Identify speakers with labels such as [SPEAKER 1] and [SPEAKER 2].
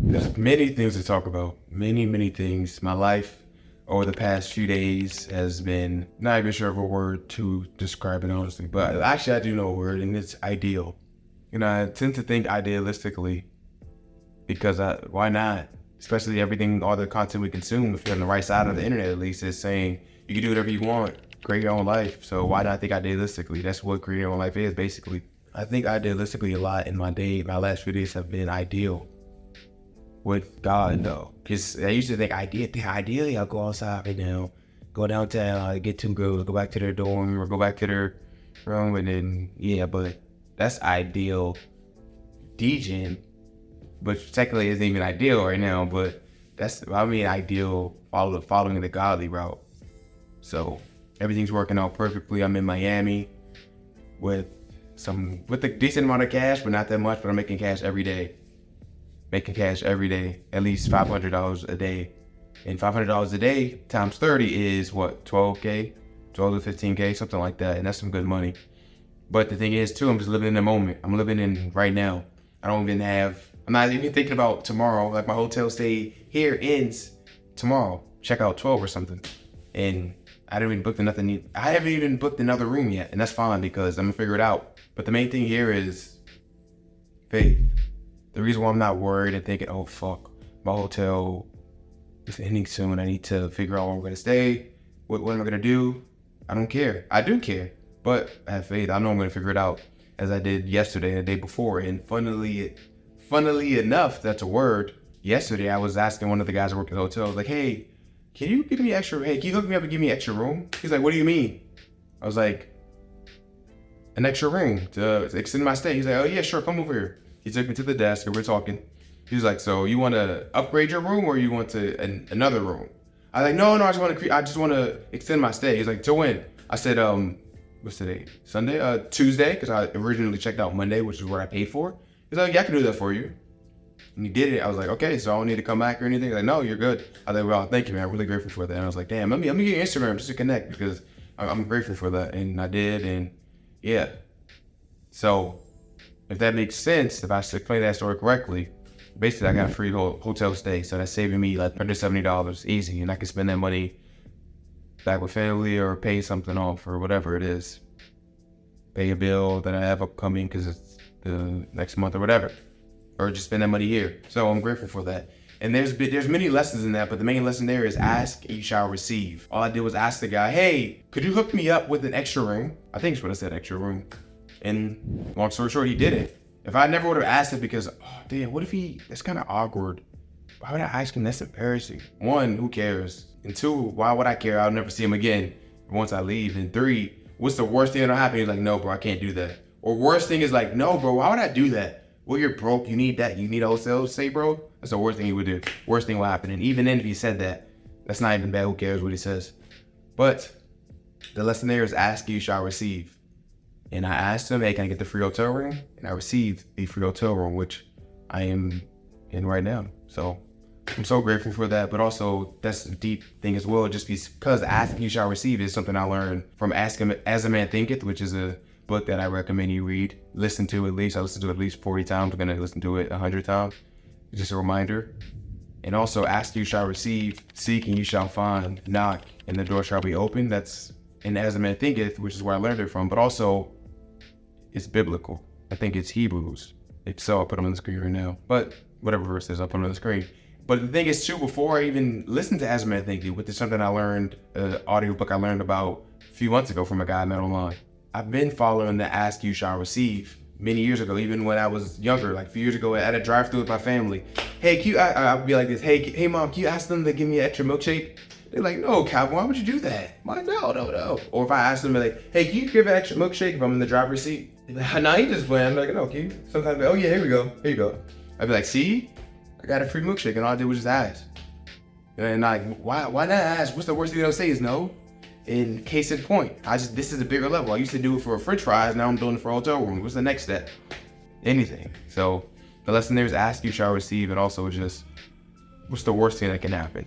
[SPEAKER 1] There's many things to talk about. Many things. My life over the past few days has been, not even sure of a word to describe it honestly, but actually I do know a word, and it's ideal. I tend to think idealistically because why not? Especially everything, all the content we consume, if you're on the right side of the internet at least, is saying you can do whatever you want, create your own life. So why not think idealistically? That's what creating your own life is, basically. I think idealistically a lot in my last few days have been ideal with God, though. Because I used to think ideally I'll go outside right now, go downtown, get two girls, go back to their dorm or go back to their room, and then, yeah, but that's ideal DJing, but technically it isn't even ideal right now, but ideal following the godly route. So everything's working out perfectly. I'm in Miami with a decent amount of cash, but not that much, but I'm making cash every day. At least $500 a day. And $500 a day times 30 is what, 12K? 12 to 15K, something like that. And that's some good money. But the thing is too, I'm just living in the moment. I'm living in right now. I'm not even thinking about tomorrow. Like my hotel stay here ends tomorrow. Check out 12 or something. And I haven't even booked another room yet. And that's fine because I'm gonna figure it out. But the main thing here is faith. The reason why I'm not worried and thinking, oh fuck, my hotel is ending soon. I need to figure out where I'm gonna stay. What am I gonna do? I don't care. I do care, but I have faith. I know I'm gonna figure it out, as I did yesterday and the day before. And funnily enough, that's a word. Yesterday, I was asking one of the guys that work at the hotel, I was like, hey, can you hook me up and give me an extra room? He's like, what do you mean? I was like, an extra room to extend my stay. He's like, oh yeah, sure, come over here. He took me to the desk and we're talking. He was like, so you want to upgrade your room or you want another room? I was like, no, I just want to extend my stay. He's like, to when? I said, what's today? Sunday? Tuesday, because I originally checked out Monday, which is what I paid for. He's like, yeah, I can do that for you. And he did it. I was like, okay, so I don't need to come back or anything. He's like, no, you're good. I was like, well, thank you, man. I'm really grateful for that. And I was like, damn, let me get your Instagram just to connect because I'm grateful for that. And I did, and yeah. So if that makes sense, if I explain that story correctly, basically I got a free hotel stay. So that's saving me like $170 easy. And I can spend that money back with family or pay something off or whatever it is. Pay a bill that I have upcoming because it's the next month or whatever. Or just spend that money here. So I'm grateful for that. And there's many lessons in that, but the main lesson there is ask and you shall receive. All I did was ask the guy, hey, could you hook me up with an extra room? I think it's what I said, extra room. And long story short, he did it. If I never would have asked it because, oh damn, that's kind of awkward. Why would I ask him? That's embarrassing. One, who cares? And two, why would I care? I'll never see him again once I leave. And three, what's the worst thing that'll happen? He's like, no, bro, I can't do that. Or worst thing is like, no, bro, why would I do that? Well, you're broke. You need that. You need a hotel stay, bro. That's the worst thing he would do. Worst thing will happen. And even then, if he said that, that's not even bad. Who cares what he says? But the lesson there is ask, you shall receive. And I asked him, hey, can I get the free hotel room? And I received the free hotel room, which I am in right now. So I'm so grateful for that. But also, that's a deep thing as well. Just because ask, you shall receive is something I learned from As a Man Thinketh, which is a book that I recommend you read. Listen to at least. I listened to it at least 40 times. I'm going to listen to it 100 times. Just a reminder. And also, ask, you shall receive. Seek, and you shall find. Knock, and the door shall be open. That's in As a Man Thinketh, which is where I learned it from. But also, it's biblical. I think it's Hebrews. If so, I'll put them on the screen right now. But whatever verse is, I'll put them on the screen. But the thing is too, before I even listened to As a Man Thinketh, which is something I learned, audiobook I learned about a few months ago from a guy I met online. I've been following the ask, you shall receive many years ago, even when I was younger, like a few years ago at a drive-thru with my family. Hey, I'll be like this, hey mom, can you ask them to give me an extra milkshake? They're like, no, Calvin, why would you do that? I'm like, no. Or if I ask them, like, hey, can you give an extra milkshake if I'm in the driver's seat? They're like, no, he just playing. I'm like, no, can you? Sometimes, oh yeah, here you go. I'd be like, see, I got a free milkshake, and all I did was just ask. And like, why not ask? What's the worst thing they'll say is no? In case in point, this is a bigger level. I used to do it for French fries, now I'm doing it for a hotel room. What's the next step? Anything. So the lesson there is ask, you shall receive, and also just, what's the worst thing that can happen?